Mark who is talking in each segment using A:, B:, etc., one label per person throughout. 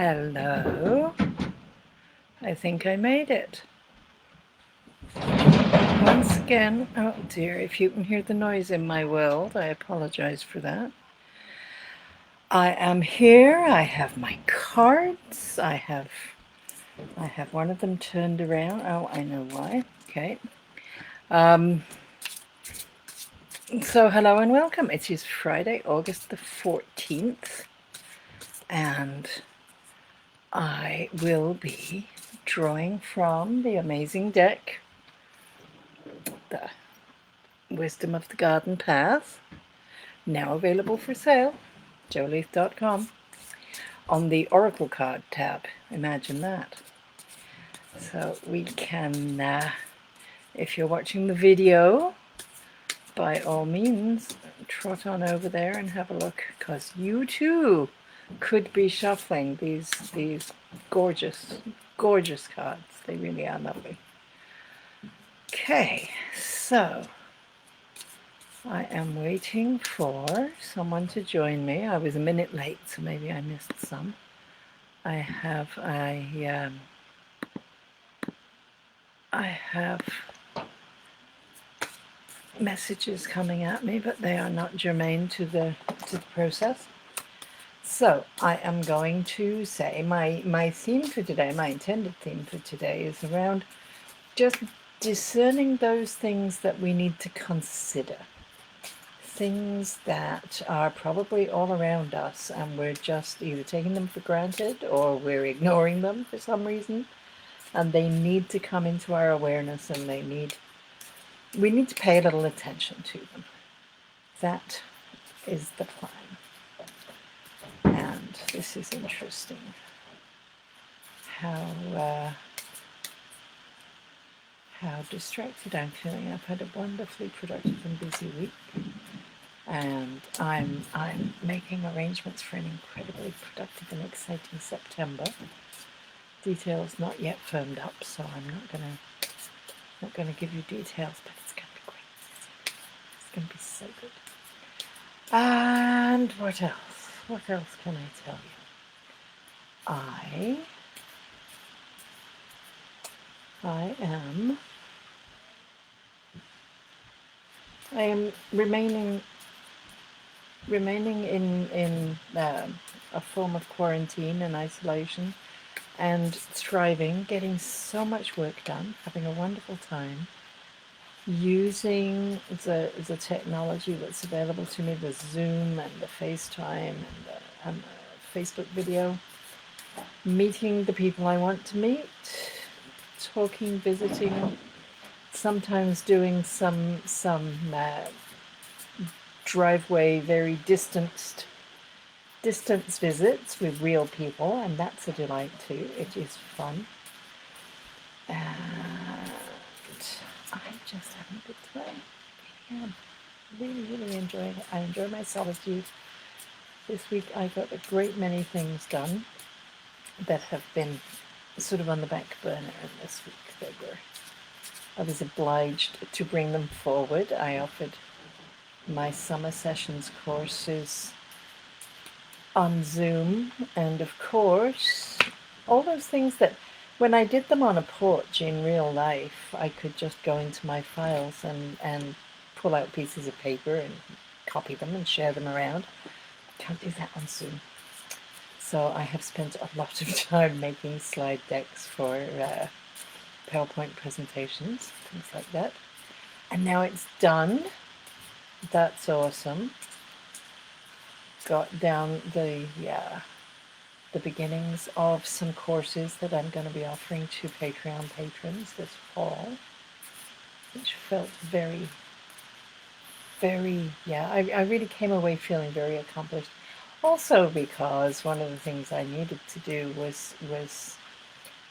A: Hello. I think I made it. Once again, oh dear, if you can hear the noise in my world, I apologize for that. I am here. I have my cards. I have one of them turned around. Oh, I know why. Okay. So hello and welcome. It is Friday, August the 14th, and I will be drawing from the amazing deck, the Wisdom of the Garden Path, now available for sale, joleith.com, on the Oracle card tab. Imagine that. So we can, if you're watching the video, by all means, trot on over there and have a look, because you too could be shuffling these gorgeous, gorgeous cards. They really are lovely. Okay, so I am waiting for someone to join me. I was a minute late, so maybe I missed some. I have messages coming at me, but they are not germane to the process. So I am going to say my theme for today, my intended theme for today, is around just discerning those things that we need to consider. Things that are probably all around us and we're just either taking them for granted or we're ignoring them for some reason, and they need to come into our awareness, and we need to pay a little attention to them. That is the plan. And this is interesting how distracted I'm feeling. I've had a wonderfully productive and busy week, and I'm making arrangements for an incredibly productive and exciting September. Details not yet firmed up, so I'm not gonna give you details, but it's gonna be great. It's gonna be so good. And what else? What else can I tell you? I am remaining in a form of quarantine and isolation, and thriving, getting so much work done, having a wonderful time, using the technology that's available to me, the Zoom and the FaceTime and the Facebook video, meeting the people I want to meet, talking, visiting, sometimes doing some driveway, very distance visits with real people, and that's a delight too. It is fun. And I'm just having a good time. I am really enjoying it. I enjoy my solitude. This week I got a great many things done that have been sort of on the back burner, and this week I was obliged to bring them forward. I offered my summer sessions courses on Zoom, and of course all those things that when I did them on a porch in real life, I could just go into my files and pull out pieces of paper and copy them and share them around. Can't do that on Zoom. So I have spent a lot of time making slide decks for PowerPoint presentations, things like that. And now it's done. That's awesome. Got down the beginnings of some courses that I'm going to be offering to Patreon patrons this fall, which felt very, I really came away feeling very accomplished. Also because one of the things I needed to do was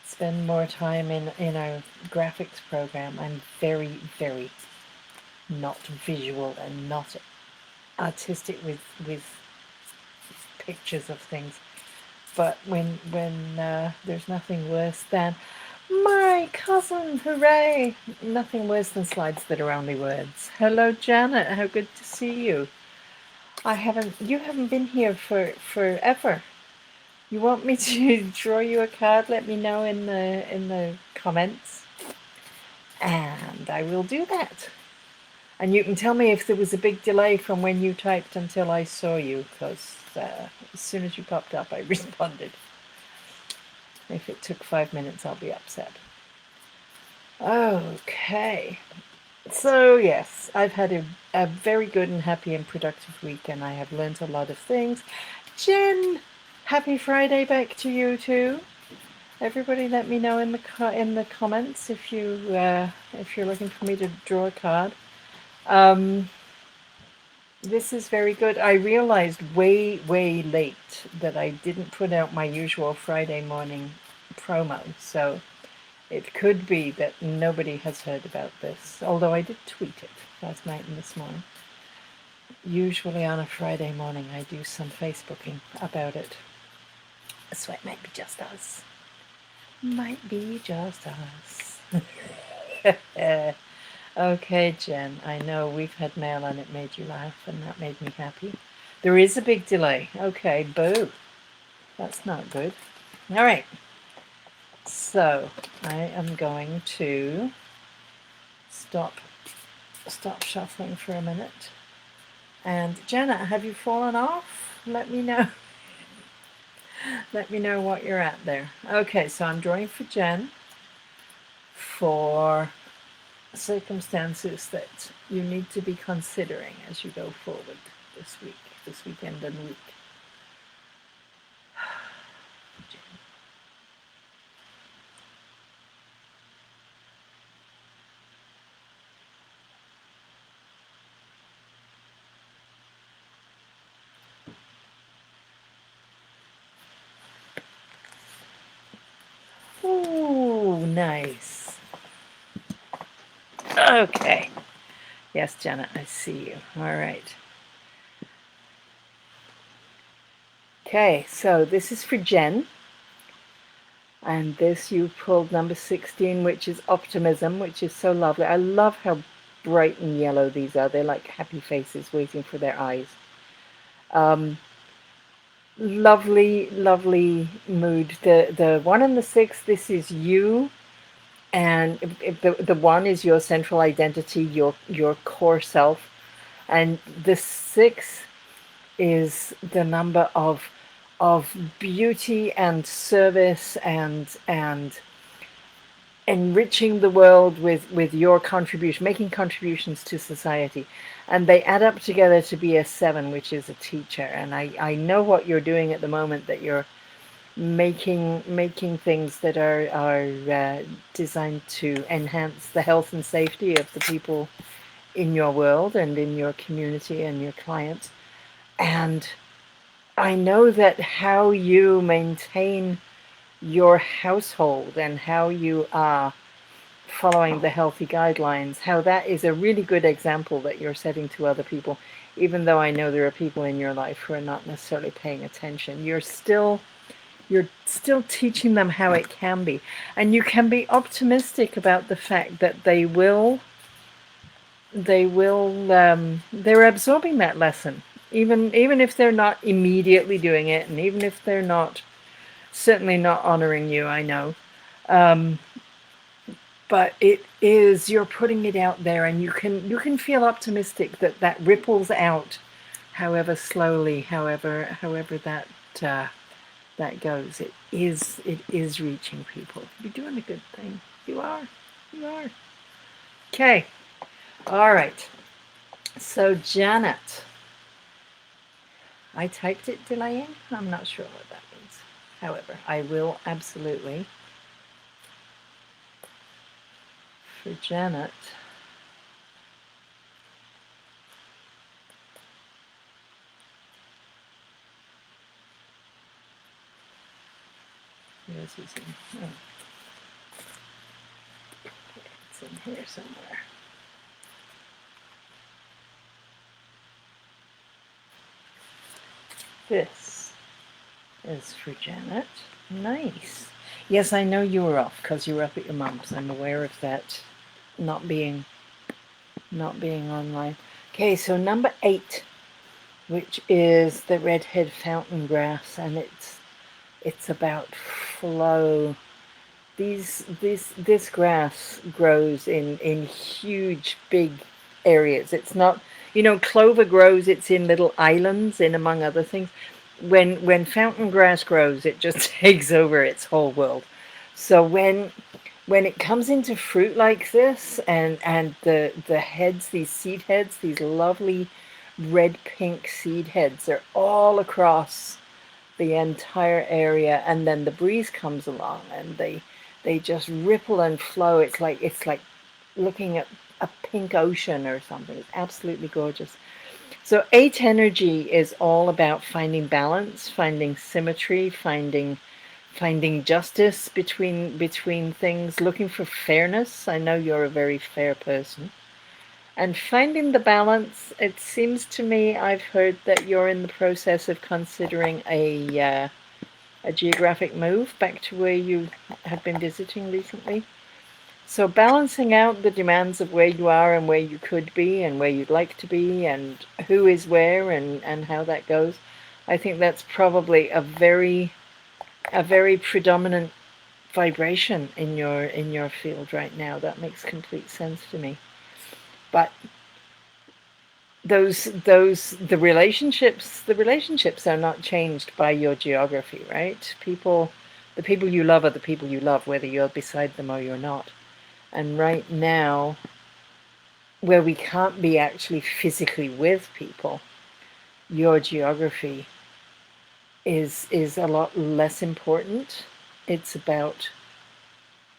A: spend more time in our graphics program. I'm very not visual and not artistic with pictures of things. But when there's nothing worse than my cousin, hooray! Nothing worse than slides that are only words. Hello, Janet. How good to see you. You haven't been here for forever. You want me to draw you a card? Let me know in the comments, and I will do that. And you can tell me if there was a big delay from when you typed until I saw you, because as soon as you popped up, I responded. If it took 5 minutes, I'll be upset. Okay. So, yes, I've had a very good and happy and productive week, and I have learned a lot of things. Jen, happy Friday back to you too. Everybody, let me know in the comments if you're looking for me to draw a card. This is very good. I realized way late that I didn't put out my usual Friday morning promo, so it could be that nobody has heard about this, although I did tweet it last night and this morning. Usually on a Friday morning I do some Facebooking about it, so it might be just us. Might be just us. Okay, Jen, I know we've had mail and it made you laugh, and that made me happy. There is a big delay. Okay, boo. That's not good. All right. So I am going to stop shuffling for a minute. And Janet, have you fallen off? Let me know. Let me know what you're at there. Okay, so I'm drawing for Jen for circumstances that you need to be considering as you go forward this weekend and week. Ooh, nice. Okay. Yes, Janet, I see you. All right. Okay, so this is for Jen. And this you pulled number 16, which is optimism, which is so lovely. I love how bright and yellow these are. They're like happy faces waiting for their eyes. Lovely mood. The 1 and the 6, this is you. And if the 1 is your central identity, your core self. And the 6 is the number of beauty and service and enriching the world with your contribution, making contributions to society. And they add up together to be a 7, which is a teacher. And I know what you're doing at the moment, that you're making things that are designed to enhance the health and safety of the people in your world and in your community and your clients. And I know that how you maintain your household and how you are following the healthy guidelines, how that is a really good example that you're setting to other people, even though I know there are people in your life who are not necessarily paying attention. You're still teaching them how it can be, and you can be optimistic about the fact that they're absorbing that lesson, even if they're not immediately doing it, and even if they're certainly not honoring you, I know. But it is, you're putting it out there, and you can feel optimistic that ripples out, however slowly, however that goes. It is reaching people. You're doing a good thing. You are. Okay. All right. So Janet, I typed it delaying. I'm not sure what that means. However, I will absolutely, for Janet, it's in here somewhere. This is for Janet. Nice. Yes, I know you were off because you were up at your mum's. I'm aware of that not being online. Okay, so number 8, which is the redhead fountain grass, and it's It's about flow. This grass grows in huge big areas. It's not, clover grows, it's in little islands in among other things. When fountain grass grows, it just takes over its whole world. So when it comes into fruit like this, and the heads, these seed heads, these lovely red pink seed heads are all across the entire area, and then the breeze comes along and they just ripple and flow. It's like looking at a pink ocean or something. It's absolutely gorgeous. So 8 energy is all about finding balance, finding symmetry, finding justice between things, looking for fairness. I know you're a very fair person. And finding the balance, it seems to me I've heard that you're in the process of considering a geographic move back to where you have been visiting recently. So balancing out the demands of where you are and where you could be and where you'd like to be and who is where and how that goes. I think that's probably a very predominant vibration in your field right now. That makes complete sense to me. But the relationships are not changed by your geography, right? The people you love are the people you love, whether you're beside them or you're not. And right now, where we can't be actually physically with people, your geography is a lot less important. It's about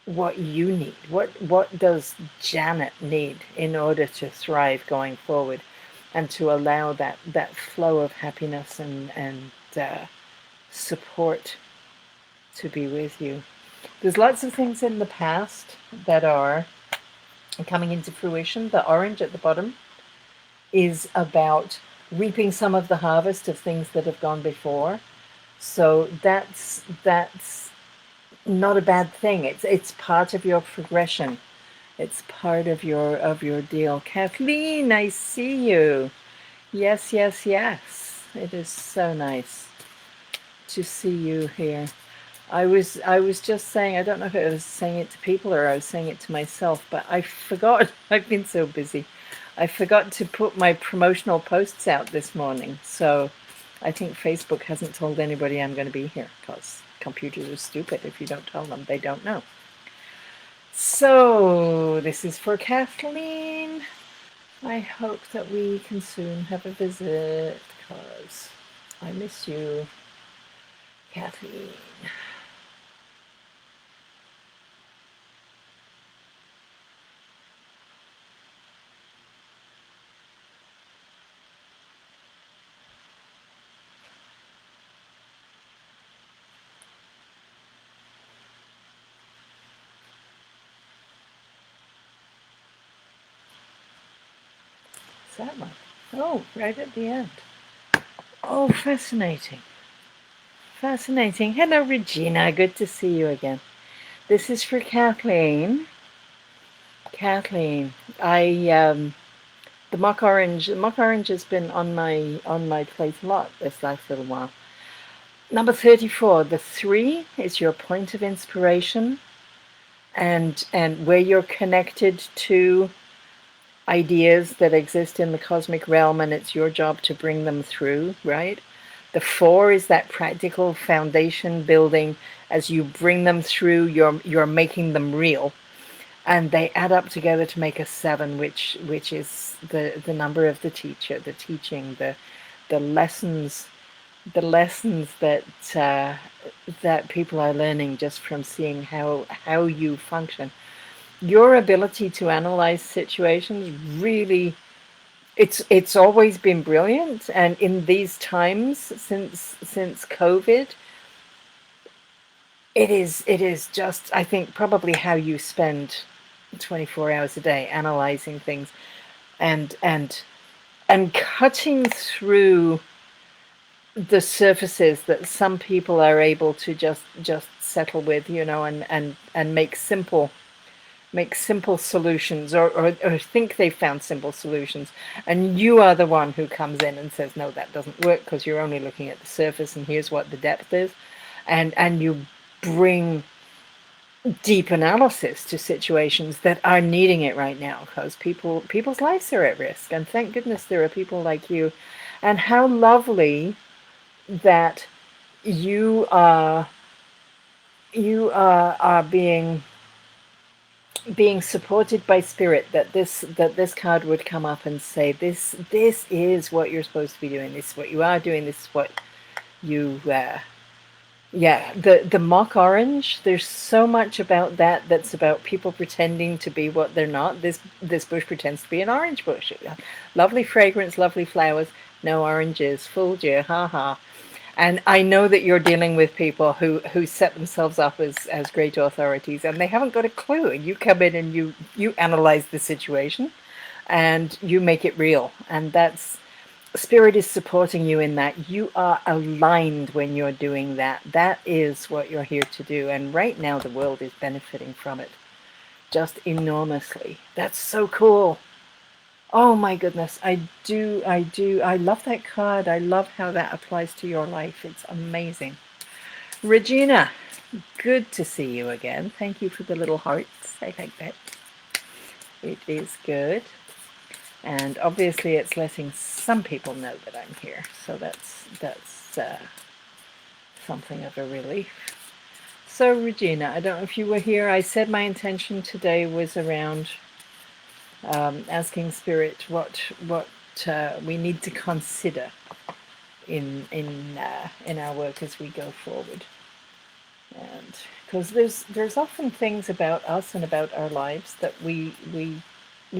A: what you need. What does Janet need in order to thrive going forward, and to allow that flow of happiness and support to be with you. There's lots of things in the past that are coming into fruition. The orange at the bottom is about reaping some of the harvest of things that have gone before. So that's not a bad thing. It's part of your progression. It's part of your deal. Kathleen, I see you. Yes, yes, yes. It is so nice to see you here. I was just saying, I don't know if I was saying it to people or I was saying it to myself, but I forgot. I've been so busy. I forgot to put my promotional posts out this morning. So I think Facebook hasn't told anybody I'm going to be here, because computers are stupid. If you don't tell them, they don't know. So this is for Kathleen. I hope that we can soon have a visit, because I miss you, Kathleen. What's that one? Oh, right at the end. Oh, fascinating. Fascinating. Hello, Regina. Good to see you again. This is for Kathleen. Kathleen, the mock orange. The mock orange has been on my plate a lot this last little while. Number 34. The 3 is your point of inspiration, and where you're connected to ideas that exist in the cosmic realm, and it's your job to bring them through, right? The 4 is that practical foundation building. As you bring them through, you're making them real, and they add up together to make a 7, which is the number of the teacher, the teaching, the lessons, that people are learning just from seeing how you function. Your ability to analyze situations, really, it's always been brilliant, and in these times since COVID, it is just, I think, probably how you spend 24 hours a day analyzing things, and cutting through the surfaces that some people are able to just settle with, and make simple solutions, or think they found simple solutions, and you are the one who comes in and says, no, that doesn't work, because you're only looking at the surface, and here's what the depth is. and you bring deep analysis to situations that are needing it right now, because people's lives are at risk, and thank goodness there are people like you. And how lovely that you are being supported by spirit, that this card would come up and say, this is what you're supposed to be doing, this is what you are doing, this is what you yeah, the mock orange, there's so much about that that's about people pretending to be what they're not. This bush pretends to be an orange bush. Lovely fragrance, lovely flowers, no oranges, fooled you, ha ha. And I know that you're dealing with people who set themselves up as great authorities, and they haven't got a clue. And you come in and you analyze the situation and you make it real. And that's spirit is supporting you in that. You are aligned when you're doing that. That is what you're here to do. And right now the world is benefiting from it just enormously. That's so cool. Oh my goodness, I love that card. I love how that applies to your life. It's amazing. Regina, good to see you again. Thank you for the little hearts. I like that. It is good. And obviously it's letting some people know that I'm here. So that's something of a relief. So Regina, I don't know if you were here. I said my intention today was around asking Spirit what we need to consider in our work as we go forward, and because there's often things about us and about our lives that we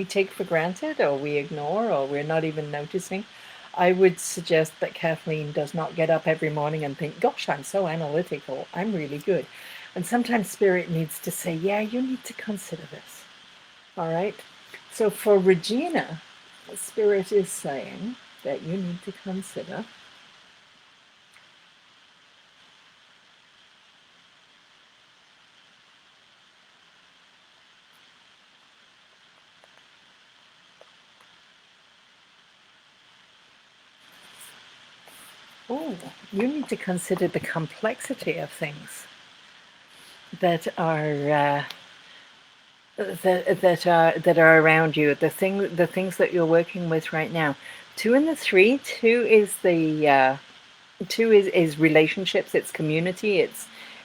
A: take for granted, or we ignore, or we're not even noticing. I would suggest that Kathleen does not get up every morning and think, gosh, I'm so analytical, I'm really good. And sometimes Spirit needs to say, yeah, you need to consider this. All right. So for Regina, Spirit is saying that you need to consider you need to consider the complexity of things that are that are around you, the things that you're working with right now. 2 and the 3. 2 is the 2 is relationships, it's community,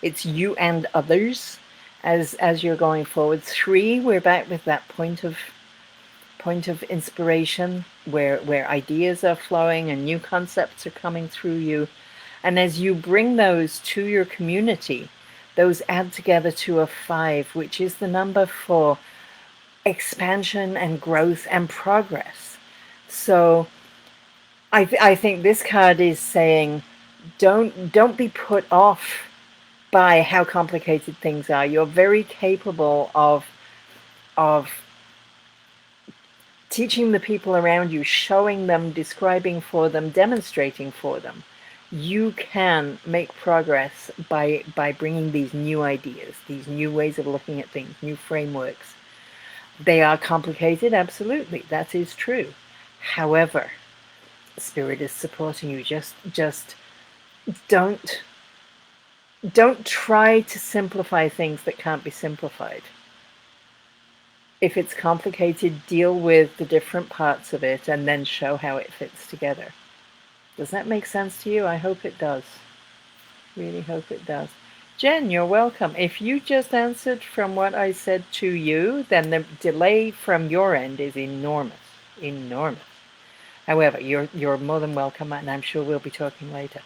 A: it's you and others as you're going forward. 3, we're back with that point of inspiration, where ideas are flowing and new concepts are coming through you. And as you bring those to your community, those add together to a 5, which is the number for expansion and growth and progress. So I think this card is saying, don't be put off by how complicated things are. You're very capable of teaching the people around you, showing them, describing for them, demonstrating for them. You can make progress by bringing these new ideas, these new ways of looking at things, new frameworks. They are complicated, absolutely, that is true. However, Spirit is supporting you. Just don't try to simplify things that can't be simplified. If it's complicated, deal with the different parts of it and then show how it fits together. Does that make sense to you? I hope it does. Really hope it does. Jen, you're welcome. If you just answered from what I said to you, then the delay from your end is enormous. Enormous. However, you're more than welcome, and I'm sure we'll be talking later.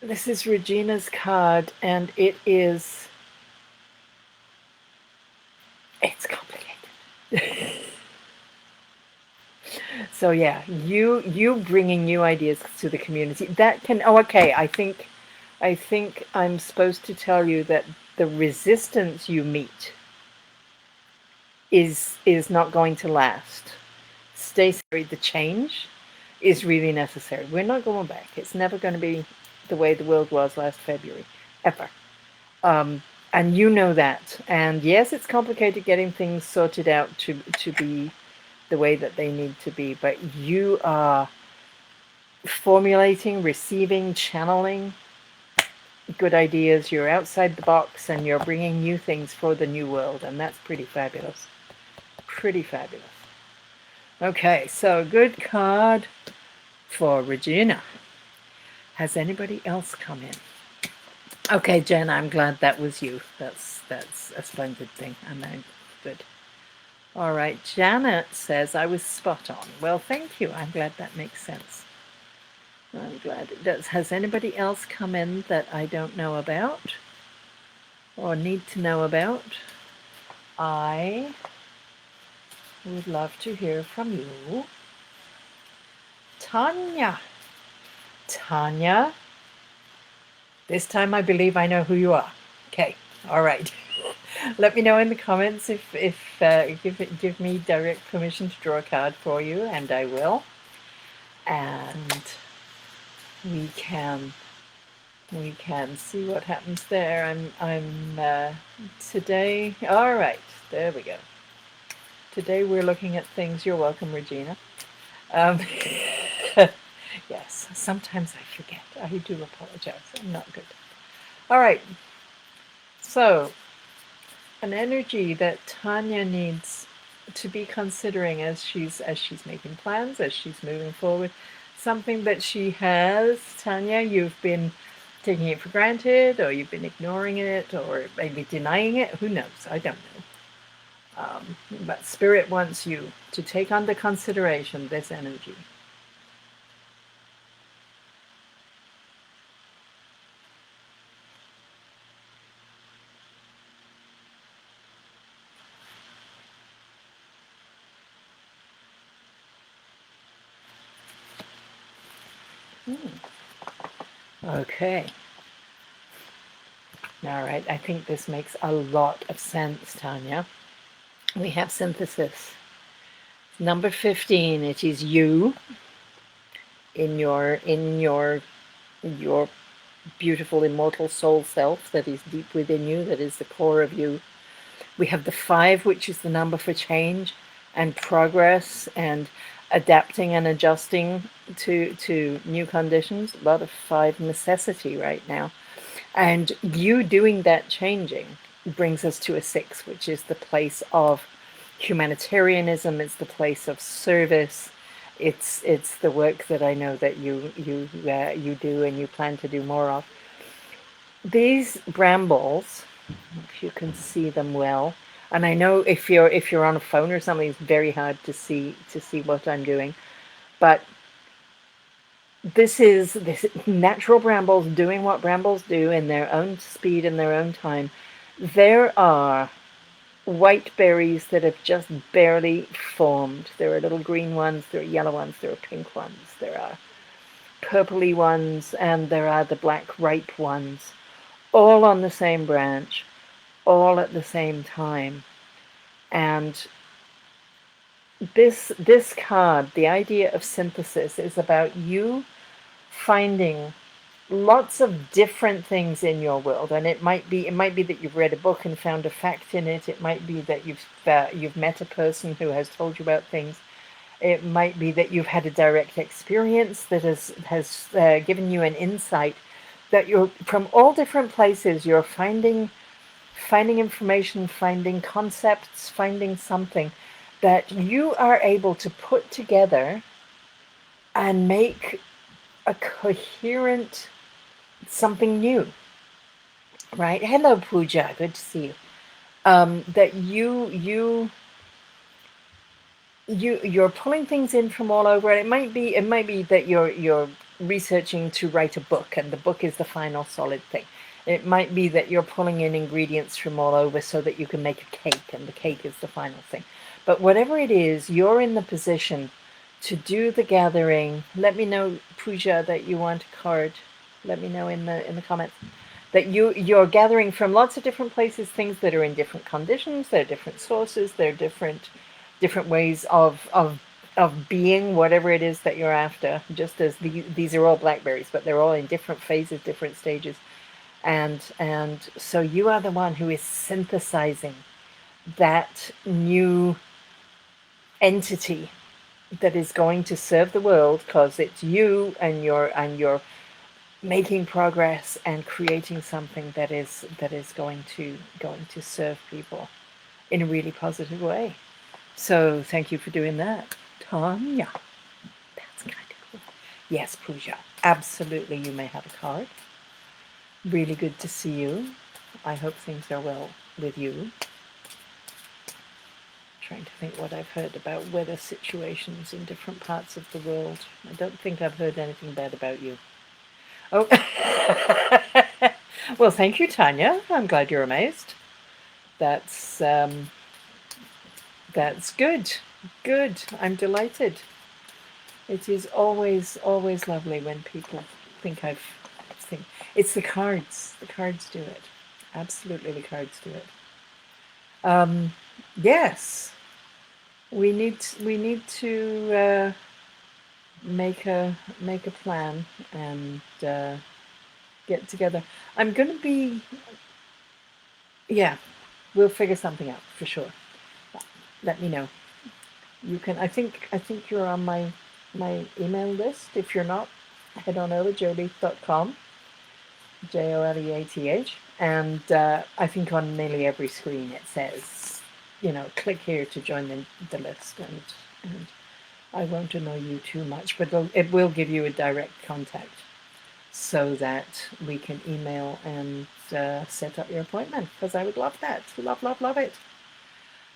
A: This is Regina's card, and it's complicated. So yeah, you bringing new ideas to the community, that can, okay, I think I'm supposed to tell you that the resistance you meet is not going to last. Stay sorry, the change is really necessary. We're not going back. It's never going to be the way the world was last February, ever. And you know that. And yes, it's complicated getting things sorted out to be the way that they need to be, but you are formulating, receiving, channeling good ideas. You're outside the box and you're bringing new things for the new world, and that's pretty fabulous. Pretty fabulous. Okay, so good card for Regina. Has anybody else come in? Okay, Jen, I'm glad that was you. That's a splendid thing, and I'm good. All right, Janet says I was spot on. Well, thank you. I'm glad that makes sense. I'm glad it does. Has anybody else come in that I don't know about or need to know about? I would love to hear from you. Tanya. Tanya. This time I believe I know who you are. Okay, all right. Let me know in the comments if give me direct permission to draw a card for you, and I will. And we can see what happens there. I'm today. All right, there we go. Today we're looking at things. You're welcome, Regina. Yes, sometimes I forget. I do apologize. I'm not good. All right. So, an energy that Tanya needs to be considering as she's making plans, as she's moving forward, something that she has. Tanya, you've been taking it for granted, or you've been ignoring it, or maybe denying it. Who knows? I don't know. But Spirit wants you to take under consideration this energy. Okay. All right. I think this makes a lot of sense, Tanya. We have synthesis. Number 15, it is you in your beautiful immortal soul self that is deep within you, that is the core of you. We have the 5, which is the number for change and progress and adapting and adjusting to new conditions. A lot of 5 necessity right now. And you doing that changing brings us to a 6, which is the place of humanitarianism. It's the place of service. It's the work that I know that you do and you plan to do more of. These brambles, if you can see them well, and I know if you're on a phone or something, it's very hard to see what I'm doing, but this is natural brambles doing what brambles do in their own speed and their own time. There are white berries that have just barely formed. There are little green ones, there are yellow ones, there are pink ones, there are purpley ones, and there are the black ripe ones, all on the same branch, all at the same time. And this card, the idea of synthesis, is about you finding lots of different things in your world, and it might be that you've read a book and found a fact in it. It might be that you've met a person who has told you about things. It might be that you've had a direct experience that has given you an insight, that you're from all different places. You're finding information, finding concepts, finding something that you are able to put together and make a coherent something new, right? Hello, Pooja. Good to see you. That you're pulling things in from all over, and it might be that you're researching to write a book, and the book is the final solid thing. It might be that you're pulling in ingredients from all over so that you can make a cake, and the cake is the final thing. But whatever it is, you're in the position to do the gathering. Let me know, Pooja, that you want a card. Let me know in the comments that you're gathering from lots of different places, things that are in different conditions. They're different sources. They're different ways of being whatever it is that you're after. Just as these are all blackberries, but they're all in different phases, different stages, and so you are the one who is synthesizing that new entity that is going to serve the world, because it's you, and you're making progress and creating something that is going to serve people in a really positive way. So thank you for doing that, Tanya. That's kind of cool. Yes, Pooja, absolutely. You may have a card. Really good to see you. I hope things are well with you. Trying to think what I've heard about weather situations in different parts of the world. I don't think I've heard anything bad about you. Oh, well, thank you, Tanya. I'm glad you're amazed. That's that's good. Good. I'm delighted. It is always lovely when people think think it's the cards. The cards do it. Absolutely, the cards do it. Yes, we need to make a plan and get together. I'm gonna be, yeah, we'll figure something out for sure. Let me know. You can. I think you're on my email list. If you're not, head on over joleath.com, JOLEATH, and I think on nearly every screen it says, click here to join the list, and I won't annoy you too much, but it will give you a direct contact so that we can email and set up your appointment, because I would love that. Love it.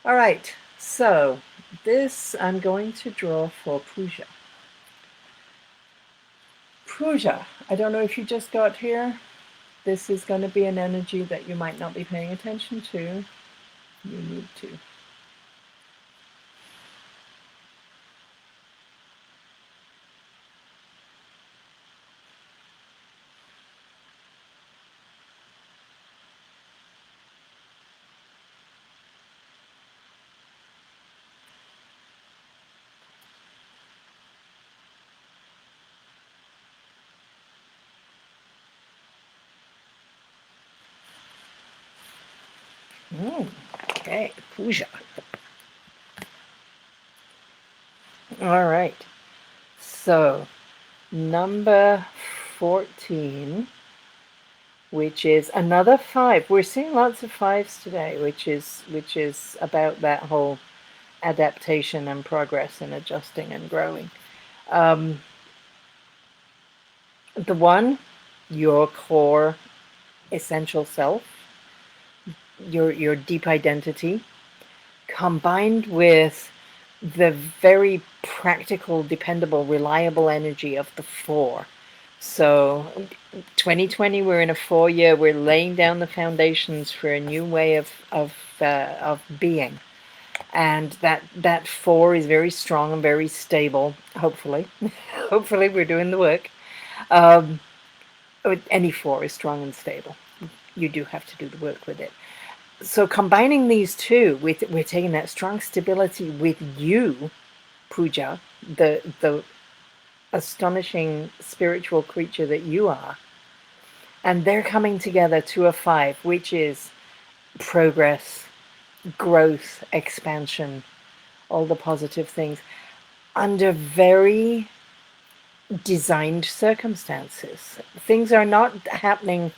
A: All right, so this I'm going to draw for Pooja. Pooja, I don't know if you just got here. This is going to be an energy that you might not be paying attention to. You need to. Okay, Pooja. All right. So, number 14, which is another 5. We're seeing lots of 5s today, which is about that whole adaptation and progress and adjusting and growing. The 1, your core essential self, your deep identity, combined with the very practical, dependable, reliable energy of the 4. So 2020, we're in a 4-year. We're laying down the foundations for a new way of being, and that 4 is very strong and very stable. Hopefully, hopefully we're doing the work. Any 4 is strong and stable. You do have to do the work with it. So combining these two, we're taking that strong stability with you, Pooja, the astonishing spiritual creature that you are, and they're coming together to a 5, which is progress, growth, expansion, all the positive things, under very designed circumstances. Things are not happening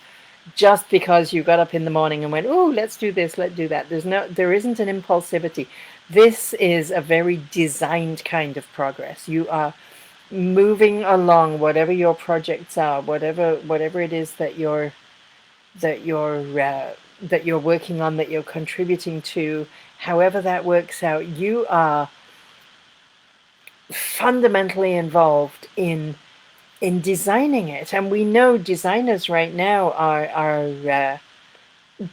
A: just because you got up in the morning and went, oh, let's do this, let's do that. There isn't an impulsivity. This is a very designed kind of progress. You are moving along whatever your projects are, whatever it is that you're working on, that you're contributing to, however that works out. You are fundamentally involved in designing it, and we know designers right now are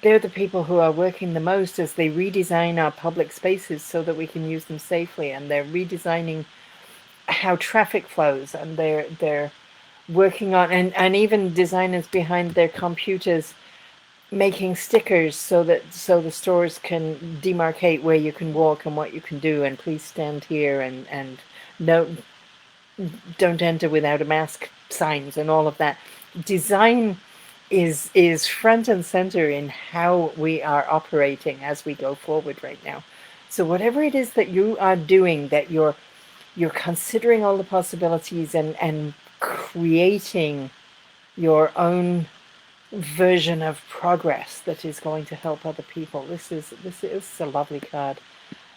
A: they're the people who are working the most as they redesign our public spaces so that we can use them safely, and they're redesigning how traffic flows, and they're working on, and even designers behind their computers making stickers so the stores can demarcate where you can walk and what you can do, and please stand here, and no, don't enter without a mask signs, and all of that. Design is front and center in how we are operating as we go forward right now. So whatever it is that you are doing, that you're you're considering all the possibilities and creating your own version of progress that is going to help other people. This is a lovely card.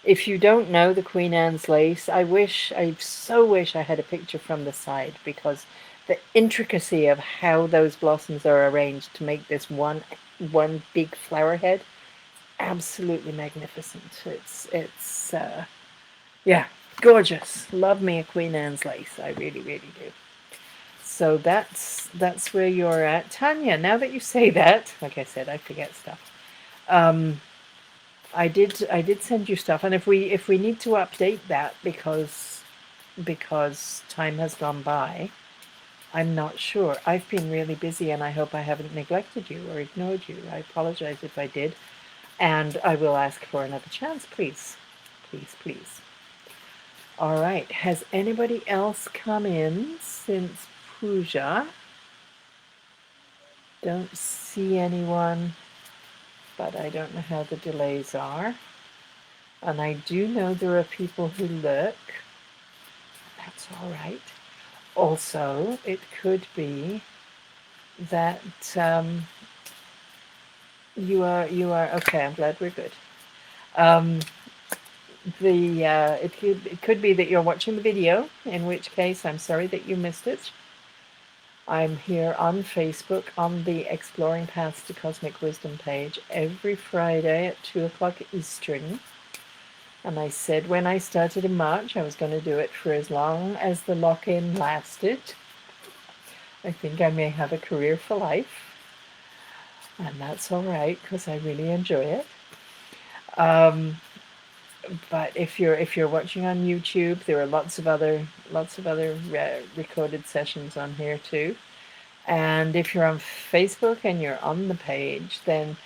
A: If you don't know the Queen Anne's lace, I so wish I had a picture from the side, because the intricacy of how those blossoms are arranged to make this one big flower head, absolutely magnificent. It's yeah, gorgeous. Love me a Queen Anne's lace. I really, really do. So that's where you're at, Tanya. Now that you say that, like I said, I forget stuff. Um, I did send you stuff, and if we need to update that because time has gone by, I'm not sure. I've been really busy, and I hope I haven't neglected you or ignored you. I apologize if I did, and I will ask for another chance, please, please, please. All right. Has anybody else come in since Pooja? Don't see anyone, but I don't know how the delays are. And I do know there are people who lurk. That's all right. Also, it could be that you are okay. I'm glad we're good. Um, it could be that you're watching the video, in which case I'm sorry that you missed it. I'm here on Facebook on the Exploring Paths to Cosmic Wisdom page every Friday at 2 o'clock Eastern. And I said when I started in March I was going to do it for as long as the lock-in lasted. I think I may have a career for life. And that's all right, because I really enjoy it. But if you're watching on YouTube, there are lots of other recorded sessions on here too. And if you're on Facebook and you're on the page, then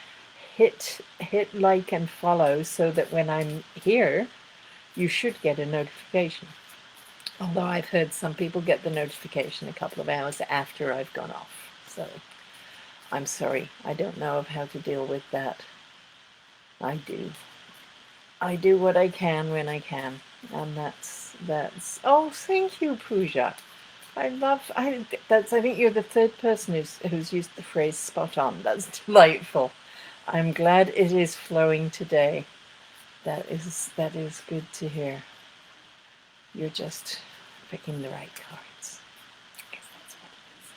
A: hit like and follow, so that when I'm here, you should get a notification. Although I've heard some people get the notification a couple of hours after I've gone off. So I'm sorry, I don't know of how to deal with that. I do what I can when I can, and that's. Oh, thank you, Pooja. I think you're the third person who's used the phrase spot on. That's delightful. I'm glad it is flowing today. That is good to hear. You're just picking the right cards. I guess that's what it is.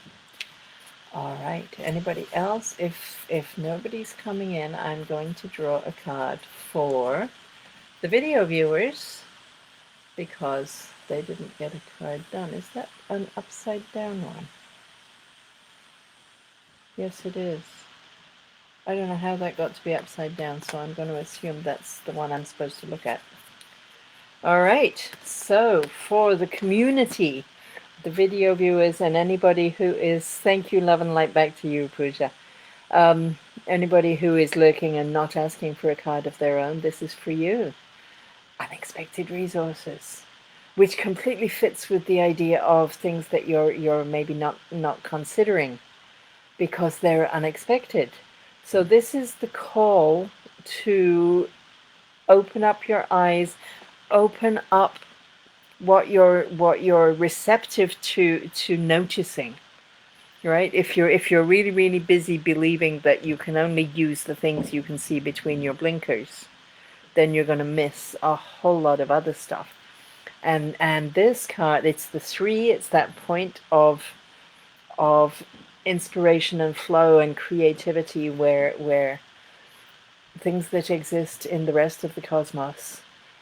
A: All right. Anybody else? If nobody's coming in, I'm going to draw a card for the video viewers, because they didn't get a card done. Is that an upside down one? Yes, it is. I don't know how that got to be upside down, so I'm going to assume that's the one I'm supposed to look at. All right, so for the community, the video viewers, and anybody who is, thank you, love and light back to you, Pooja. Anybody who is lurking and not asking for a card of their own, this is for you. Unexpected resources, which completely fits with the idea of things that you're maybe not considering, because they're unexpected. So this is the call to open up your eyes, open up what you're receptive to noticing, right? If you're really, really busy believing that you can only use the things you can see between your blinkers, then you're going to miss a whole lot of other stuff. And this card, it's the 3, it's that point of inspiration and flow and creativity, where things that exist in the rest of the cosmos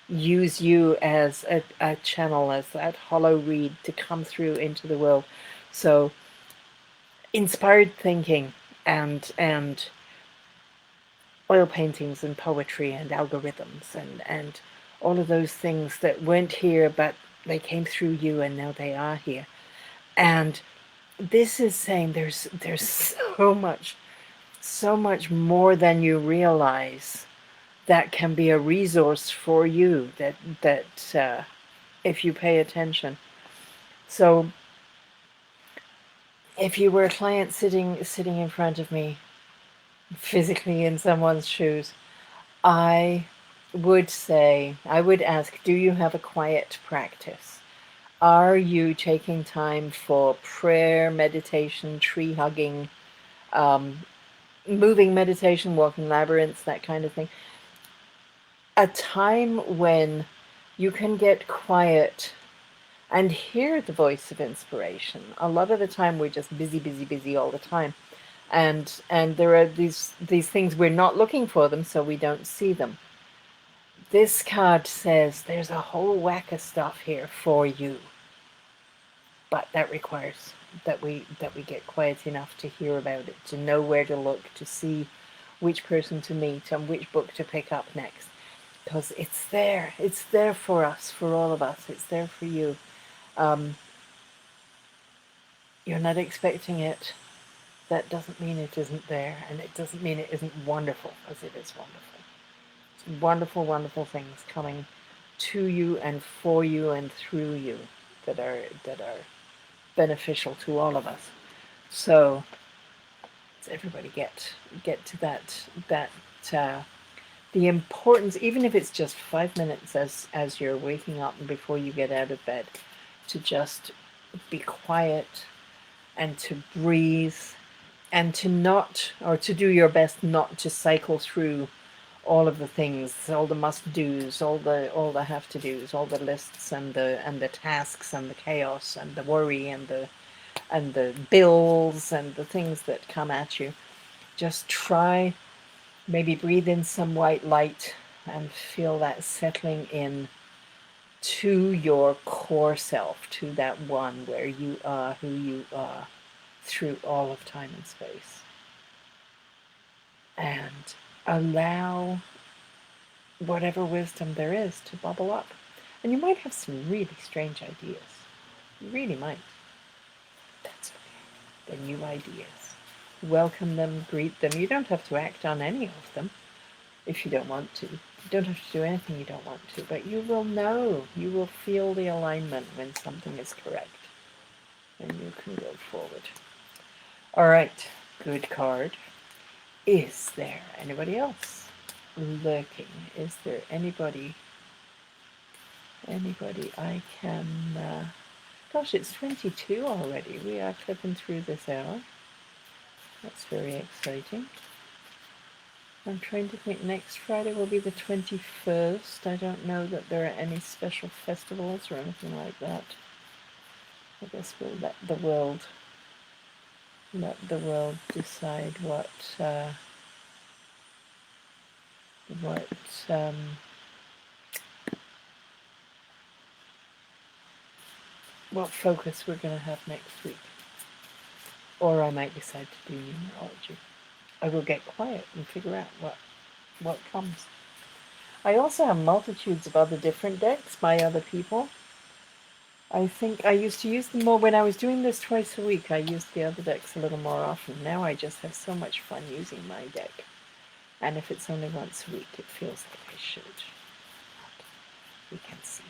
A: use you as a channel, as that hollow reed to come through into the world. So inspired thinking and oil paintings and poetry and algorithms and all of those things that weren't here, but they came through you and now they are here. And this is saying there's so much more than you realize that can be a resource for you, that if you pay attention. So if you were a client sitting in front of me, physically in someone's shoes, I would ask, do you have a quiet practice? Are you taking time for prayer, meditation, tree hugging, um, moving meditation, walking labyrinths, that kind of thing? A time when you can get quiet and hear the voice of inspiration. A lot of the time we're just busy, busy, busy all the time. And there are these things we're not looking for them, so we don't see them. This card says there's a whole whack of stuff here for you, but that requires that we get quiet enough to hear about it, to know where to look, to see which person to meet and which book to pick up next, because it's there for us, for all of us, it's there for you. um, you're not expecting it. That doesn't mean it isn't there, and it doesn't mean it isn't wonderful, because it is wonderful. It's wonderful, wonderful things coming to you and for you and through you that are beneficial to all of us. So everybody get to that uh, the importance, even if it's just 5 minutes as you're waking up and before you get out of bed, to just be quiet and to breathe and to not, or to do your best not to cycle through all of the things, all the must do's, all the have to do's, all the lists and the tasks and the chaos and the worry and the bills and the things that come at you. Just try, maybe breathe in some white light and feel that settling in to your core self, to that one where you are who you are through all of time and space. And allow whatever wisdom there is to bubble up. And you might have some really strange ideas. You really might. That's okay. They're new ideas. Welcome them, greet them. You don't have to act on any of them if you don't want to. You don't have to do anything you don't want to, but you will know. You will feel the alignment when something is correct. And you can go forward. All right, good card. Is there anybody else lurking? Is there anybody I can... gosh, it's 22 already. We are clipping through this hour. That's very exciting. I'm trying to think, next Friday will be the 21st. I don't know that there are any special festivals or anything like that. I guess we'll let the world decide what um, what focus we're going to have next week. Or I might decide to do numerology. I will get quiet and figure out what comes. I also have multitudes of other different decks by other people. I think I used to use them more when I was doing this twice a week. I used the other decks a little more often. Now I just have so much fun using my deck. And if it's only once a week, it feels like I should. We can see.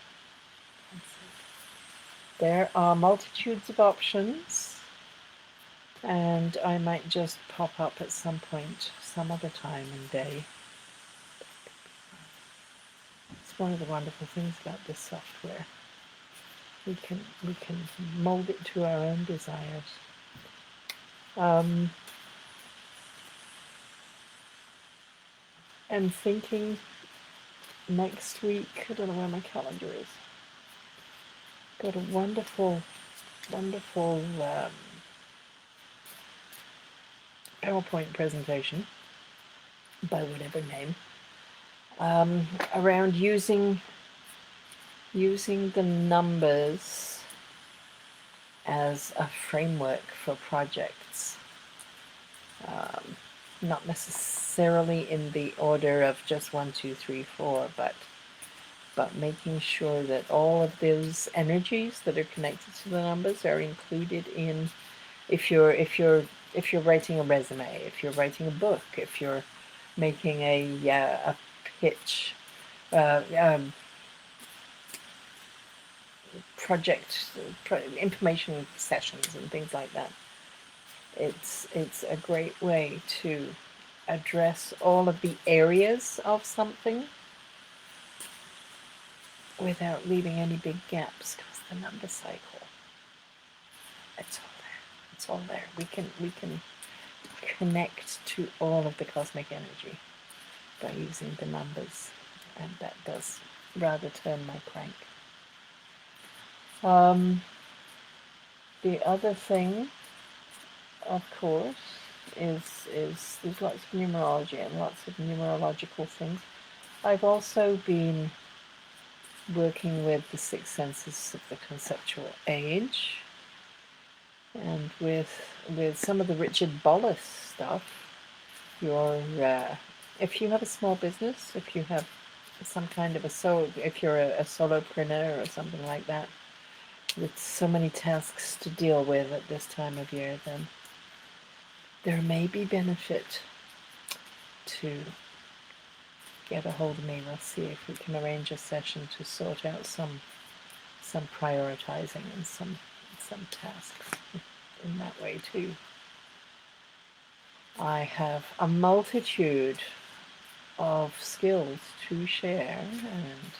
A: There are multitudes of options, and I might just pop up at some point, some other time and day. It's one of the wonderful things about this software. We can mold it to our own desires. I'm thinking next week, I don't know where my calendar is. Got a wonderful PowerPoint presentation by whatever name around using the numbers as a framework for projects. Not necessarily in the order of just 1, 2, 3, 4, but making sure that all of those energies that are connected to the numbers are included in, if you're writing a resume, if you're writing a book, if you're making a pitch, project information sessions and things like that. It's a great way to address all of the areas of something without leaving any big gaps, because the number cycle. It's all there. It's all there. We can connect to all of the cosmic energy by using the numbers, and that does rather turn my crank. The other thing, of course, is there's lots of numerology and lots of numerological things. I've also been working with the six senses of the conceptual age, and with some of the Richard Bolles stuff. If you have a small business, if you have some kind of if you're a solopreneur or something like that, with so many tasks to deal with at this time of year, then there may be benefit to get a hold of me. We'll see if we can arrange a session to sort out some prioritizing and some tasks in that way too. I have a multitude of skills to share, and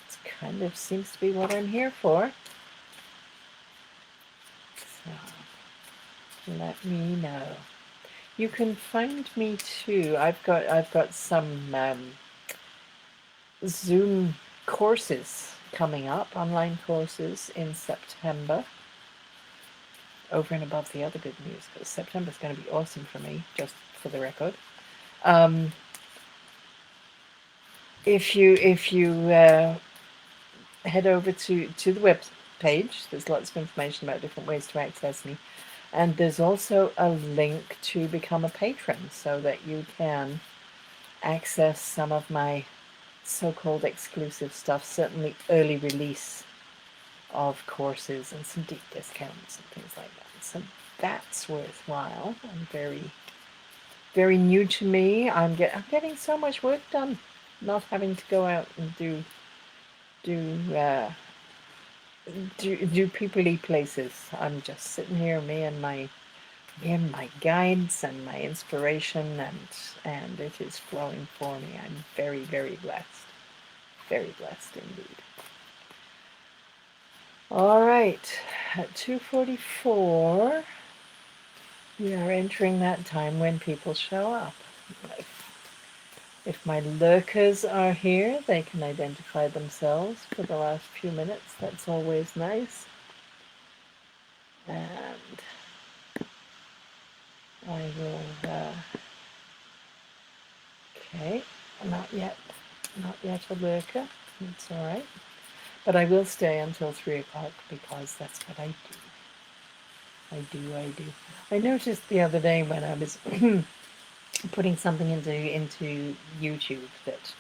A: it kind of seems to be what I'm here for. So let me know. You can find me too. I've got some Zoom courses coming up, online courses in September, over and above the other good news, because September is going to be awesome for me, just for the record. If you head over to the web page, there's lots of information about different ways to access me, and there's also a link to become a patron so that you can access some of my so-called exclusive stuff, certainly early release of courses and some deep discounts and things like that. So that's worthwhile and very, very new to me. I'm getting so much work done, not having to go out and do peoply places. I'm just sitting here, me and my guides and my inspiration, and it is flowing for me. I'm very, very blessed. Very blessed indeed. All right, at 2:44, we are entering that time when people show up. If my lurkers are here, they can identify themselves for the last few minutes. That's always nice. And I will, okay, not yet a lurker. It's all right. But I will stay until 3 o'clock because that's what I do. I noticed the other day when I was putting something into YouTube that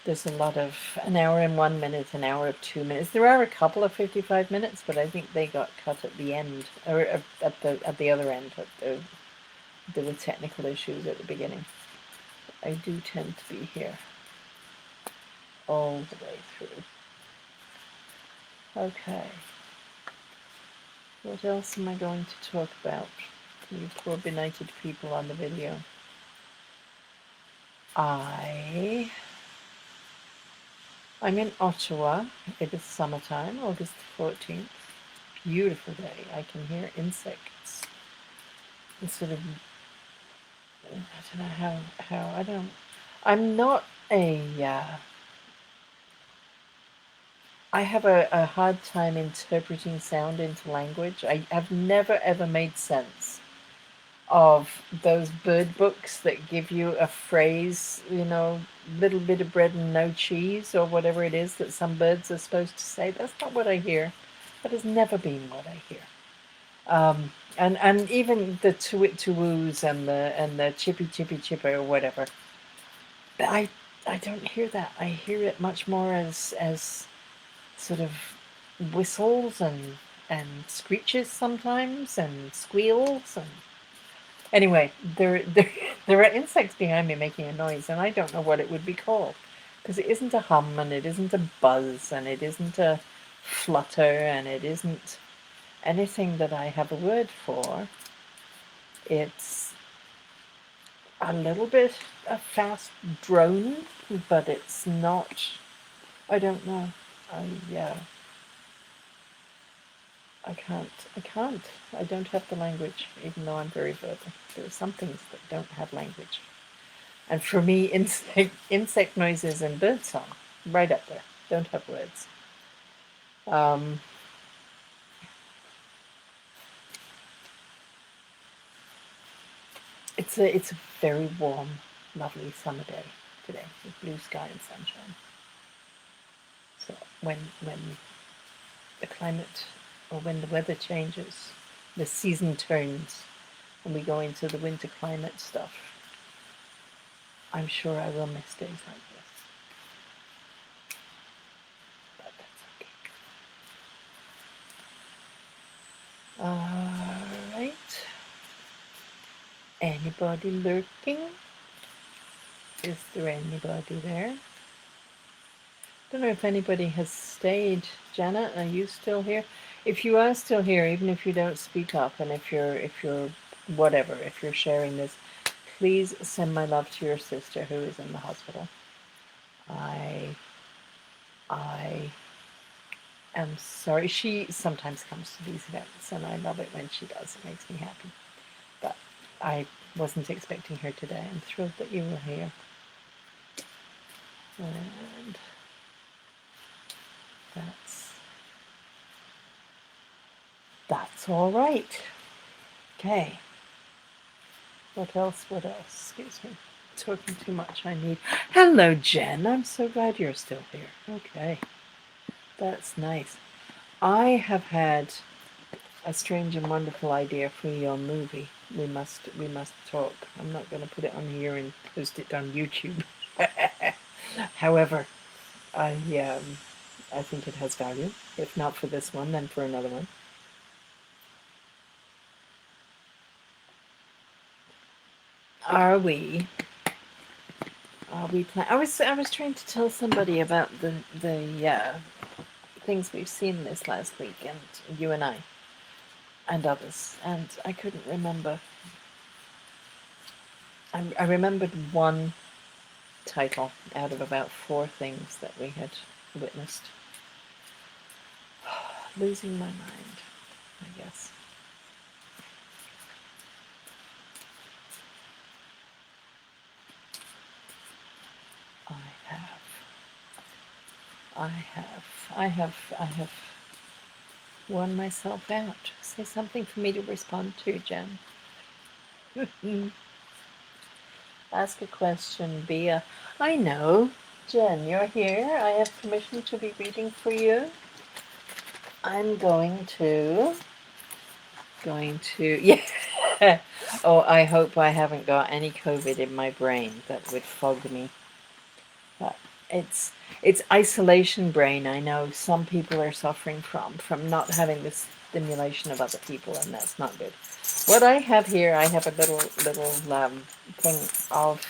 A: there's a lot of an hour and 1 minute, an hour of 2 minutes. There are a couple of 55 minutes, but I think they got cut at the end, or at the other end. There were technical issues at the beginning. I do tend to be here all the way through. Okay. What else am I going to talk about? You poor benighted people on the video. I'm in Ottawa. It is summertime, August 14th. Beautiful day. I can hear insects. It's sort of, I don't know how, I'm not I have a hard time interpreting sound into language. I have never ever made sense of those bird books that give you a phrase, little bit of bread and no cheese, or whatever it is that some birds are supposed to say. That's not what I hear. That has never been what I hear. And even the to-wit to-woos and the chippy chippy chipper or whatever. I don't hear that. I hear it much more as sort of whistles and screeches sometimes and squeals and anyway, there are insects behind me making a noise, and I don't know what it would be called, because it isn't a hum and it isn't a buzz and it isn't a flutter and it isn't anything that I have a word for. It's a little bit a fast drone, but it's not. I don't know. I can't. I don't have the language, even though I'm very verbal. There are some things that don't have language. And for me, insect noises and bird song, right up there, don't have words. Um, it's a very warm, lovely summer day today with blue sky and sunshine. So when the climate or when the weather changes, the season turns, and we go into the winter climate stuff, I'm sure I will miss days like this. But that's okay. All right. Anybody lurking? Is there anybody there? Don't know if anybody has stayed. Janet, are you still here? If you are still here, even if you don't speak up, and if you're whatever, if you're sharing this, please send my love to your sister who is in the hospital. I am sorry. She sometimes comes to these events, and I love it when she does. It makes me happy. But I wasn't expecting her today. I'm thrilled that you were here. And that's all right. Okay. What else? What else? Excuse me. Talking too much. I need. Hello, Jen. I'm so glad you're still here. Okay. That's nice. I have had a strange and wonderful idea for your movie. We must talk. I'm not going to put it on here and post it on YouTube. However, I think it has value. If not for this one, then for another one. Are we? I was trying to tell somebody about the things we've seen this last week, and you and I, and others, and I couldn't remember. I remembered one title out of about four things that we had witnessed. Losing my mind, I guess. I have worn myself out. Say something for me to respond to, Jen. Ask a question, Bea. I know. Jen, you're here. I have permission to be reading for you. I'm going to, yeah. Oh, I hope I haven't got any COVID in my brain that would fog me. But it's isolation brain. I know some people are suffering from not having the stimulation of other people, and that's not good. What I have here, I have a little thing of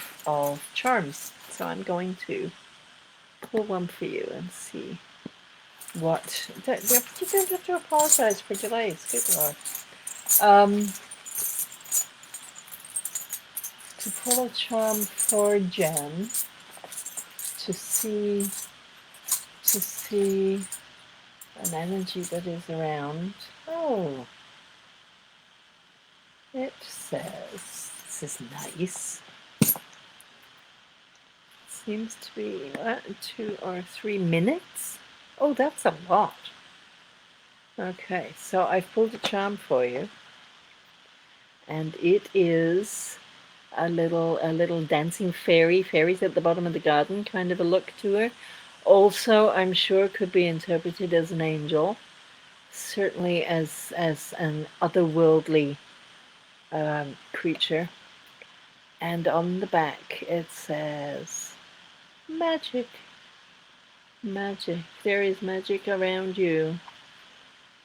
A: charms. So I'm going to pull one for you and see what. You don't have to apologize for delays. Good Lord. To pull a charm for Jen to see an energy that is around. Oh, it says this is nice. Seems to be 2 or 3 minutes. Oh, that's a lot. Okay, so I've pulled a charm for you, and it is a little dancing fairy. Fairies at the bottom of the garden, kind of a look to her. Also, I'm sure could be interpreted as an angel, certainly as an otherworldly creature. And on the back it says, magic, magic. There is magic around you,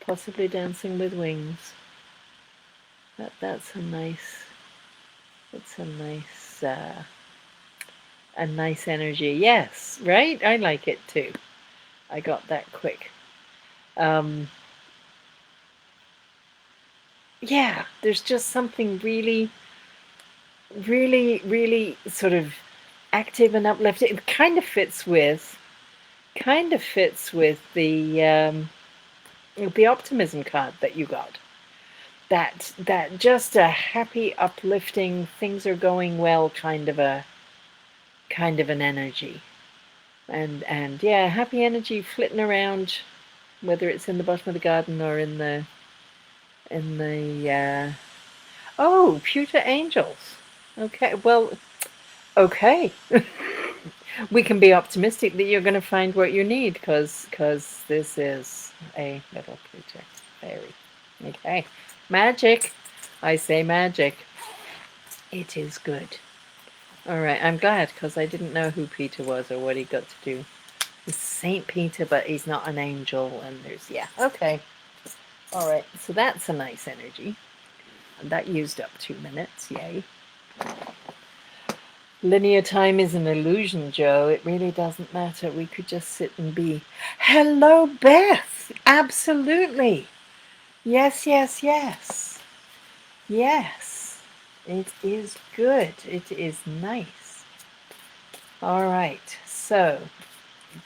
A: possibly dancing with wings. That's a nice. It's a nice energy. Yes, right? I like it too. I got that quick. Yeah, there's just something really, really, really sort of active and uplifting. It kind of fits with the the optimism card that you got. That just a happy, uplifting, things are going well kind of an energy. And yeah, happy energy flitting around, whether it's in the bottom of the garden or in the oh, pewter angels. Okay, well, okay. We can be optimistic that you're going to find what you need, because this is a little pewter fairy. Okay, magic. I say magic. It is good. All right, I'm glad, because I didn't know who Peter was or what he got to do. He's Saint Peter, but he's not an angel, and there's, yeah, okay. All right, so that's a nice energy. And that used up 2 minutes, yay. Linear time is an illusion, Joe. It really doesn't matter. We could just sit and be. Hello, Beth! Absolutely! Yes, yes, yes. Yes. It is good. It is nice. All right, so,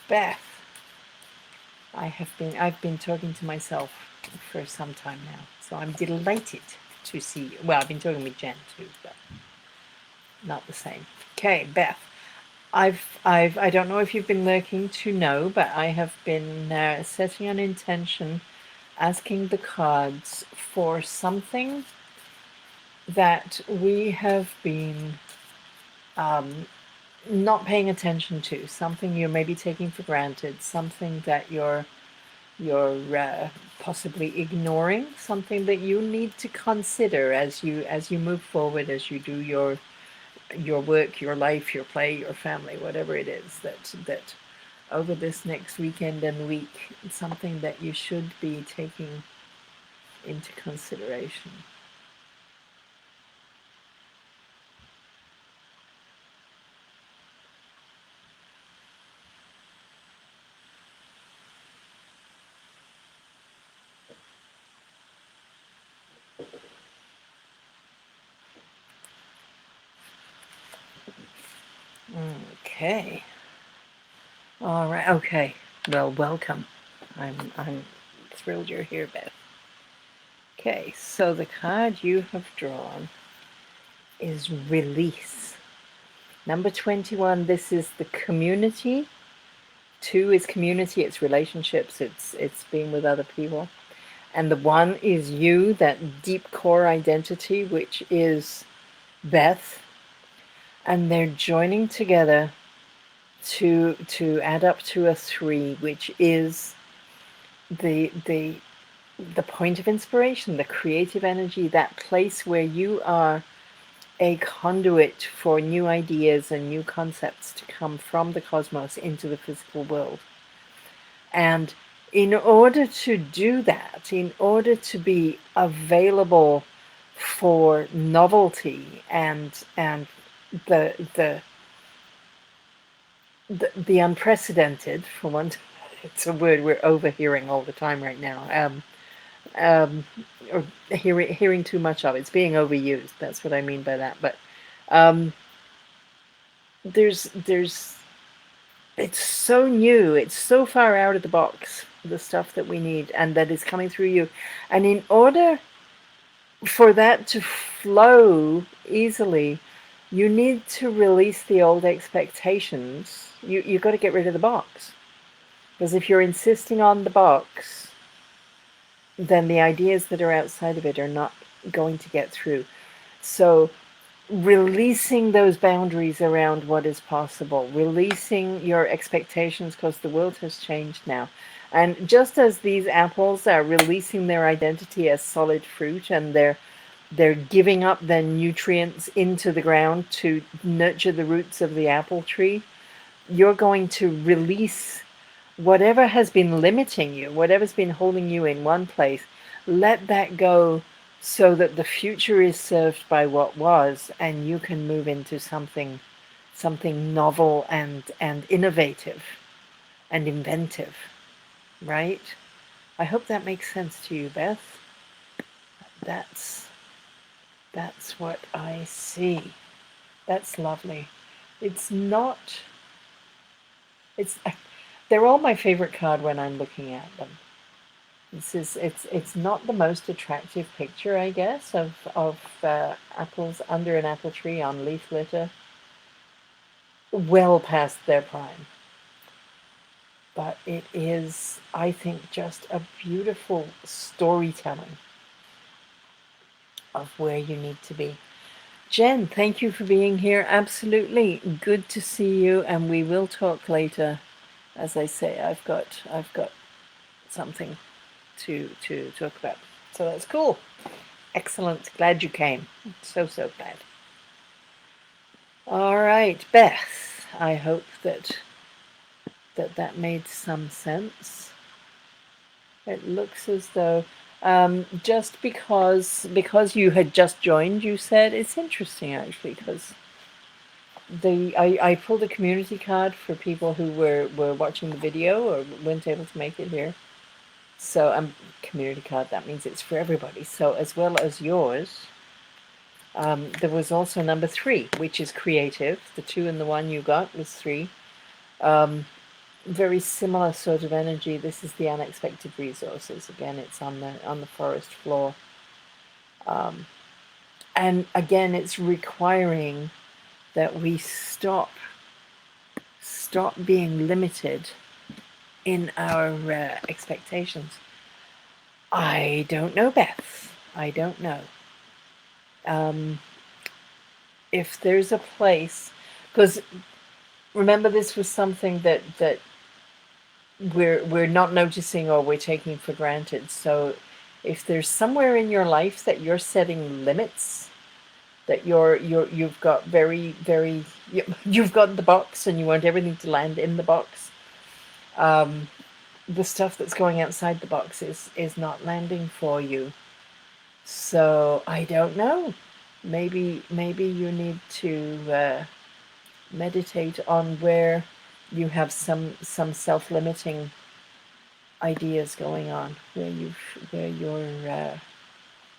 A: Beth, I've been talking to myself for some time now, so I'm delighted to see you. Well, I've been talking with Jen too, but not the same. Okay, Beth. I don't know if you've been lurking to know, but I have been setting an intention, asking the cards for something that we have been not paying attention to, something you're maybe taking for granted, something that you're possibly ignoring, something that you need to consider as you move forward, as you do your work, your life, your play, your family, whatever it is that over this next weekend and week, it's something that you should be taking into consideration. Okay. All right. Okay. Well, welcome. I'm thrilled you're here, Beth. Okay, so the card you have drawn is release. Number 21, this is the community. 2 is community, it's relationships, it's being with other people. And the 1 is you, that deep core identity, which is Beth. And they're joining together to add up to a 3, which is the point of inspiration, the creative energy, that place where you are a conduit for new ideas and new concepts to come from the cosmos into the physical world. And in order to do that, in order to be available for novelty and the unprecedented, for one, it's a word we're overhearing all the time right now. Or hearing too much of it. It's being overused. That's what I mean by that. But there's it's so new. It's so far out of the box, the stuff that we need, and that is coming through you. And in order for that to flow easily, you need to release the old expectations. You've got to get rid of the box. Because if you're insisting on the box, then the ideas that are outside of it are not going to get through. So releasing those boundaries around what is possible, releasing your expectations, because the world has changed now. And just as these apples are releasing their identity as solid fruit, and they're giving up their nutrients into the ground to nurture the roots of the apple tree, you're going to release whatever has been limiting you, whatever's been holding you in one place. Let that go, so that the future is served by what was, and you can move into something novel and innovative and inventive, right? I hope that makes sense to you, Beth. That's what I see. That's lovely. They're all my favorite card when I'm looking at them. It's not the most attractive picture, I guess, of apples under an apple tree on leaf litter, well past their prime. But it is, I think, just a beautiful storytelling of where you need to be. Jen, thank you for being here. Absolutely good to see you, and we will talk later. As I say, I've got something to talk about. So that's cool. Excellent. Glad you came. So glad. All right, Beth. I hope that made some sense. It looks as though just because you had just joined, you said it's interesting actually because I pulled a community card for people who were watching the video or weren't able to make it here. So community card, that means it's for everybody. So as well as yours, there was also number 3, which is creative. The 2 and the 1 you got was 3. Very similar sort of energy. This is the unexpected resources. Again, it's on the forest floor. And again, it's requiring that we stop being limited in our expectations. I don't know, Beth. I don't know. If there's a place, because remember this was something that we're not noticing or we're taking for granted. So if there's somewhere in your life that you're setting limits, that you've got you've got the box and you want everything to land in the box, the stuff that's going outside the box is not landing for you. So I don't know. Maybe you need to meditate on where you have some self-limiting ideas going on, where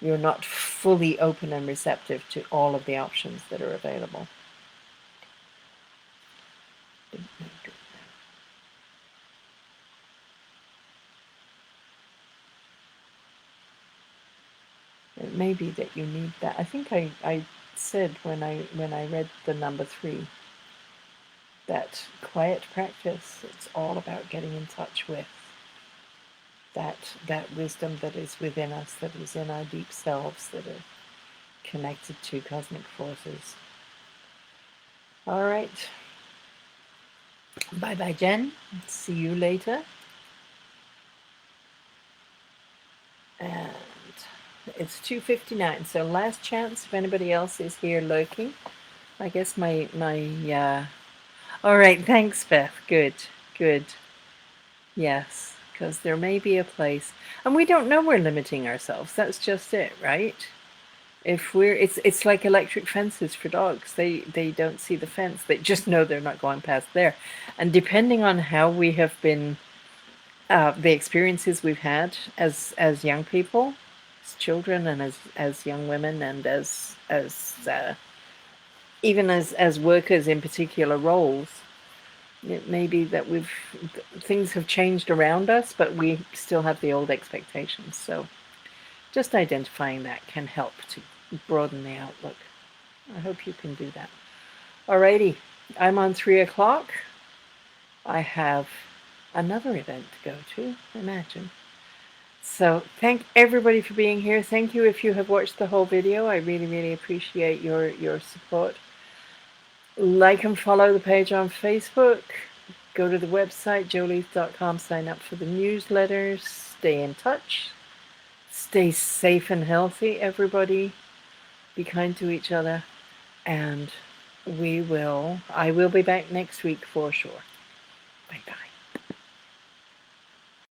A: you're not fully open and receptive to all of the options that are available. It may be that you need that. I think I said when I read the number 3 that quiet practice, it's all about getting in touch with that wisdom that is within us, that is in our deep selves, that are connected to cosmic forces. All right. Bye-bye, Jen. See you later. And it's 2:59, so last chance if anybody else is here lurking. I guess my all right, thanks, Beth. Good. Yes, because there may be a place, and we don't know we're limiting ourselves. That's just it, right? If it's like electric fences for dogs. They don't see the fence. They just know they're not going past there. And depending on how we have been, the experiences we've had as young people, as children, and as young women, and as even as workers in particular roles, it may be that things have changed around us, but we still have the old expectations. So just identifying that can help to broaden the outlook. I hope you can do that. Alrighty, I'm on 3 o'clock. I have another event to go to, imagine. So thank everybody for being here. Thank you if you have watched the whole video. I really appreciate your support. Like and follow the page on Facebook. Go to the website, joleaf.com, sign up for the newsletters. Stay in touch. Stay safe and healthy, everybody. Be kind to each other. And I will be back next week for sure. Bye-bye.